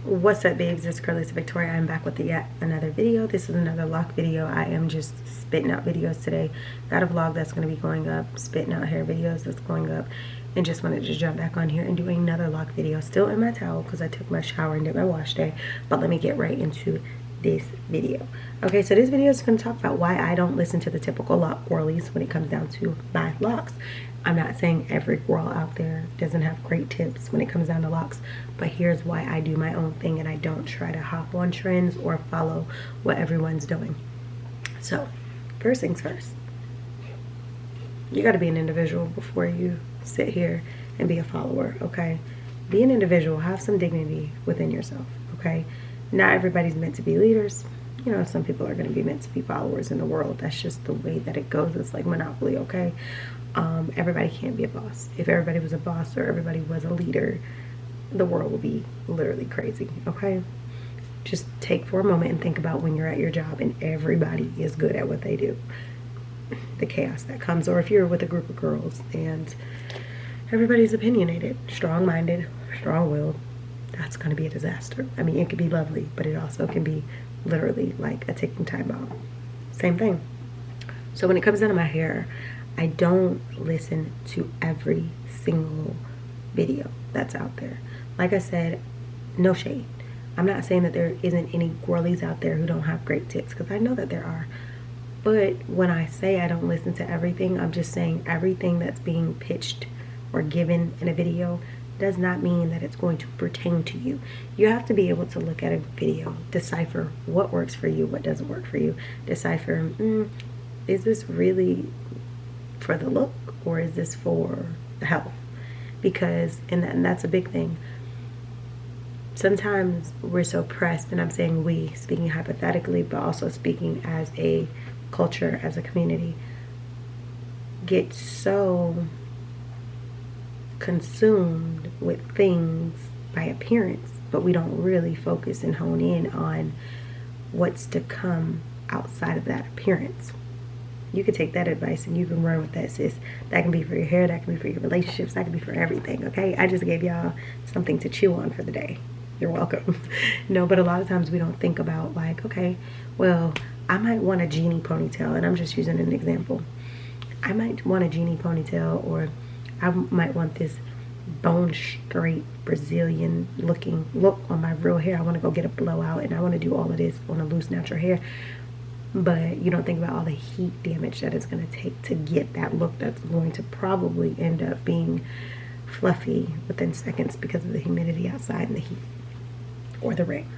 What's up, babes? It's cralisa Victoria. I'm back with yet another video. This is another lock video. I am just spitting out videos today. Got a vlog that's going to be going up, spitting out hair videos that's going up, and just wanted to jump back on here and do another lock video. Still in my towel because I took my shower and did my wash day. But let me get right into this video. Okay, so this video is going to talk about why I don't listen to the typical lock girlies when it comes down to my locks. I'm not saying every girl out there doesn't have great tips when it comes down to locks, but here's why I do my own thing and I don't try to hop on trends or follow what everyone's doing. So, first things first. You got to be an individual before you sit here and be a follower, okay? Be an individual, have some dignity within yourself, okay? Not everybody's meant to be leaders. You know, some people are going to be meant to be followers in the world. That's just the way that it goes. It's like Monopoly, okay? Everybody can't be a boss. If everybody was a boss or everybody was a leader, the world would be literally crazy, okay? Just take for a moment and think about when you're at your job and everybody is good at what they do. The chaos that comes. Or if you're with a group of girls and everybody's opinionated, strong-minded, strong-willed, that's going to be a disaster. I mean, it could be lovely, but it also can be literally like a ticking time bomb. Same thing. So when it comes down to my hair, I don't listen to every single video that's out there. Like I said, no shade. I'm not saying that there isn't any girlies out there who don't have great tips, because I know that there are. But when I say I don't listen to everything, I'm just saying everything that's being pitched or given in a video does not mean that it's going to pertain to you. You have to be able to look at a video, decipher what works for you, what doesn't work for you, decipher, is this really for the look or is this for the health? Because, and that's a big thing. Sometimes we're so pressed, and I'm saying we, speaking hypothetically, but also speaking as a culture, as a community, get so consumed with things by appearance, but we don't really focus and hone in on what's to come outside of that appearance. You can take that advice and you can run with that, sis. That can be for your hair, that can be for your relationships, that can be for everything, okay? I just gave y'all something to chew on for the day. You're welcome. No, but a lot of times we don't think about, like, okay, well, I might want a genie ponytail, and I'm just using an example. I might want a genie ponytail, or I might want this bone straight Brazilian looking look on my real hair. I want to go get a blowout and I want to do all of this on a loose natural hair. But you don't think about all the heat damage that it's going to take to get that look that's going to probably end up being fluffy within seconds because of the humidity outside and the heat or the rain.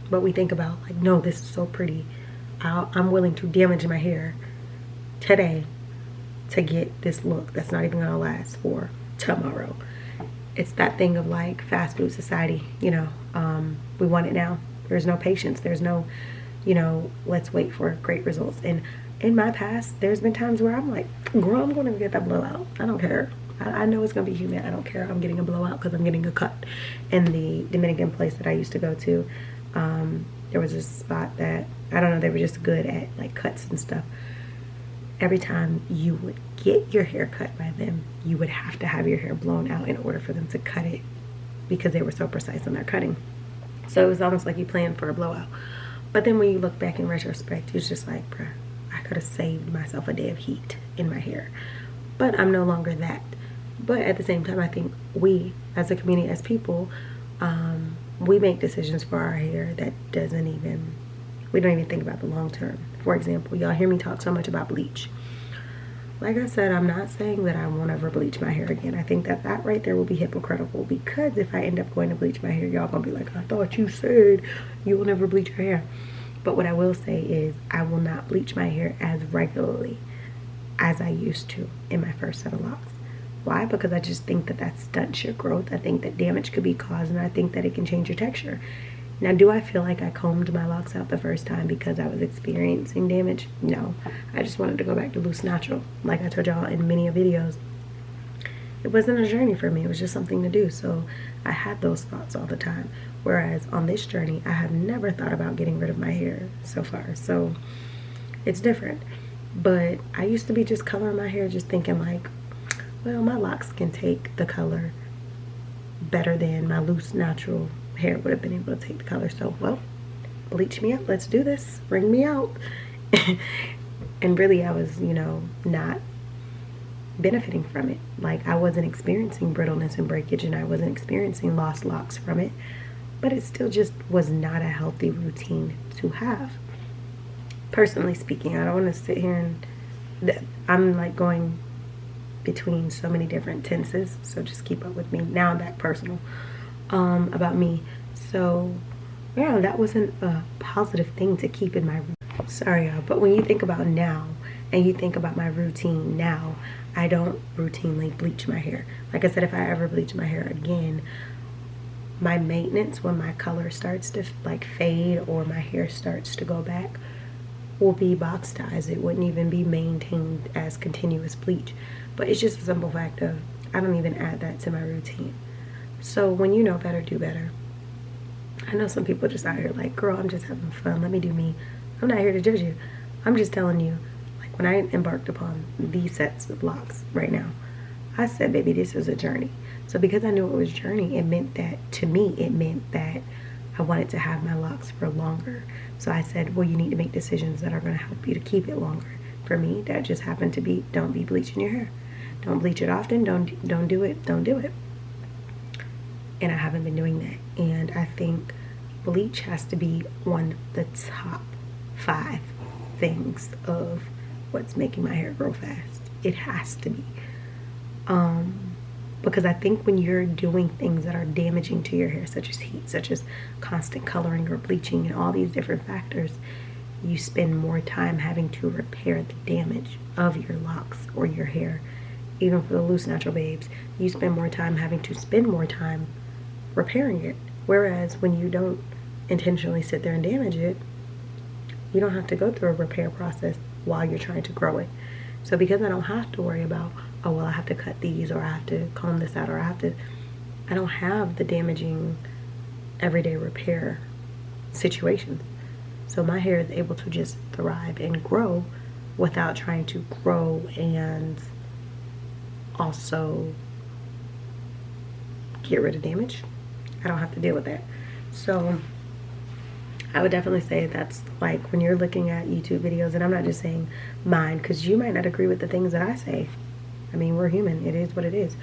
But we think about, like, no, this is so pretty. I'm willing to damage my hair today to get this look that's not even gonna last for tomorrow. It's that thing of like fast food society, you know, we want it now. There's no patience. There's no, you know, let's wait for great results. And in my past, there's been times where I'm like, girl, I'm gonna get that blowout. I don't care. I know it's gonna be humid. I don't care. I'm getting a blowout because I'm getting a cut. In the Dominican place that I used to go to, there was a spot that, I don't know, they were just good at like cuts and stuff. Every time you would get your hair cut by them, you would have to have your hair blown out in order for them to cut it, because they were so precise on their cutting. So it was almost like you planned for a blowout. But then when you look back in retrospect, it's just like, bruh, I could have saved myself a day of heat in my hair. But I'm no longer that. But at the same time, I think we, as a community, as people, we make decisions for our hair that we don't even think about the long term. For example, y'all hear me talk so much about bleach. Like I said, I'm not saying that I won't ever bleach my hair again. I think that that right there will be hypocritical, because if I end up going to bleach my hair, y'all gonna be like, I thought you said you will never bleach your hair. But what I will say is I will not bleach my hair as regularly as I used to in my first set of locks. Why? Because I just think that that stunts your growth. I think that damage could be caused, and I think that it can change your texture. Now, do I feel like I combed my locks out the first time because I was experiencing damage? No. I just wanted to go back to loose natural. Like I told y'all in many videos, it wasn't a journey for me. It was just something to do. So I had those thoughts all the time. Whereas on this journey, I have never thought about getting rid of my hair so far. So it's different. But I used to be just coloring my hair, just thinking like, well, my locks can take the color better than my loose natural hair would have been able to take the color. So, well, bleach me up, let's do this, bring me out. And really I was, you know, not benefiting from it. Like, I wasn't experiencing brittleness and breakage, and I wasn't experiencing lost locks from it, but it still just was not a healthy routine to have. Personally speaking, I don't want to sit here and I'm like going between so many different tenses, so just keep up with me. Now I'm back personal about me. So yeah, that wasn't a positive thing to keep in my, sorry y'all, but when you think about now and you think about my routine now, I don't routinely bleach my hair. Like I said, if I ever bleach my hair again, my maintenance when my color starts to like fade or my hair starts to go back will be box ties. It wouldn't even be maintained as continuous bleach. But it's just a simple fact of I don't even add that to my routine. So when you know better, do better. I know some people just out here like, girl, I'm just having fun, let me do me. I'm not here to judge you. I'm just telling you, like, when I embarked upon these sets of locks right now, I said, baby, this is a journey. So because I knew it was a journey, it meant that, to me, it meant that I wanted to have my locks for longer. So I said, well, you need to make decisions that are going to help you to keep it longer. For me, that just happened to be, don't be bleaching your hair. Don't bleach it often. Don't do it. Don't do it. And I haven't been doing that. And I think bleach has to be one of the top 5 things of what's making my hair grow fast. It has to be. Because I think when you're doing things that are damaging to your hair, such as heat, such as constant coloring or bleaching and all these different factors, you spend more time having to repair the damage of your locks or your hair. Even for the loose natural babes, you spend more time having to spend more time repairing it. Whereas when you don't intentionally sit there and damage it, you don't have to go through a repair process while you're trying to grow it. So because I don't have to worry about, oh, well, I have to cut these, or I have to comb this out, or I don't have the damaging everyday repair situations. So my hair is able to just thrive and grow without trying to grow and also get rid of damage. I don't have to deal with that. So I would definitely say that's like when you're looking at YouTube videos, and I'm not just saying mine, because you might not agree with the things that I say. I mean, we're human. It is what it is.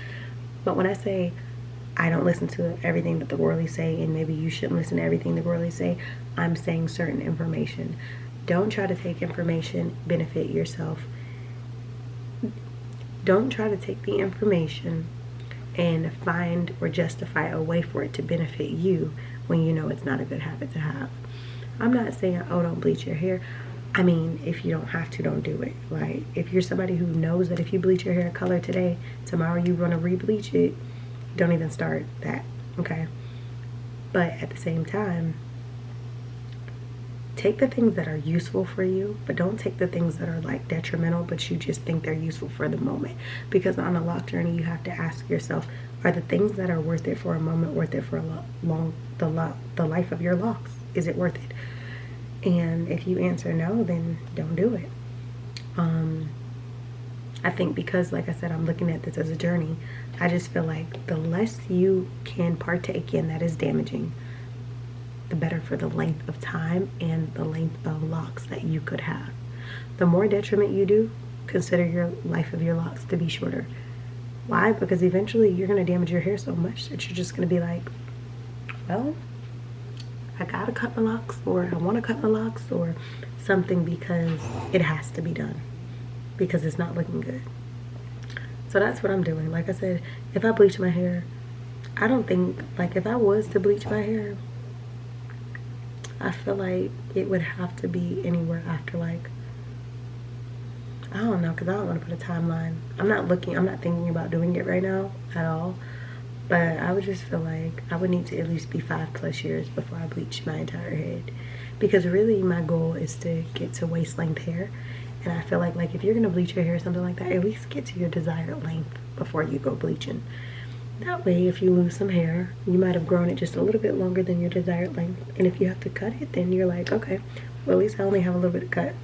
But when I say I don't listen to everything that the GWORLIE say, and maybe you shouldn't listen to everything the GWORLIE say, I'm saying certain information. Don't try to take information, benefit yourself. Don't try to take the information and find or justify a way for it to benefit you when you know it's not a good habit to have. I'm not saying, oh, don't bleach your hair. I mean, if you don't have to, don't do it. Like, if you're somebody who knows that if you bleach your hair color today, tomorrow you want to re-bleach it, don't even start that, okay? But at the same time, take the things that are useful for you, but don't take the things that are like detrimental, but you just think they're useful for the moment. Because on a lock journey, you have to ask yourself, are the things that are worth it for a moment worth it for the life of your locks? Is it worth it? And if you answer no, then don't do it. I think because, like I said, I'm looking at this as a journey, I just feel like the less you can partake in that is damaging, the better for the length of time and the length of locks that you could have. The more detriment you do, consider your life of your locks to be shorter. Why? Because eventually you're going to damage your hair so much that you're just going to be like, well, I gotta cut my locks, or I want to cut my locks, or something, because it has to be done, because it's not looking good. So that's what I'm doing. Like I said, if I bleach my hair, I don't think, like, if I was to bleach my hair, I feel like it would have to be anywhere after, like, I don't know, because I don't want to put a timeline. I'm not thinking about doing it right now at all. But I would just feel like I would need to at least be 5+ years before I bleach my entire head. Because really my goal is to get to waist length hair. And I feel like if you're going to bleach your hair or something like that, at least get to your desired length before you go bleaching. That way, if you lose some hair, you might have grown it just a little bit longer than your desired length. And if you have to cut it, then you're like, okay, well, at least I only have a little bit to cut.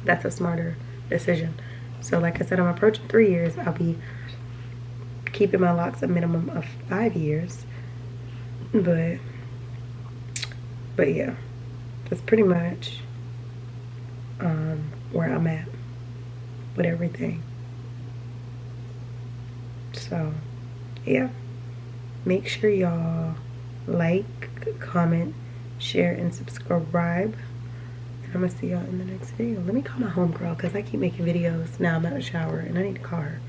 That's a smarter decision. So like I said, I'm approaching 3 years. I'll be keeping my locks a minimum of 5 years. But yeah, that's pretty much where I'm at with everything. So yeah, make sure y'all like, comment, share, and subscribe. And I'm gonna see y'all in the next video. Let me call my homegirl because I keep making videos. Now I'm out of the shower and I need a car.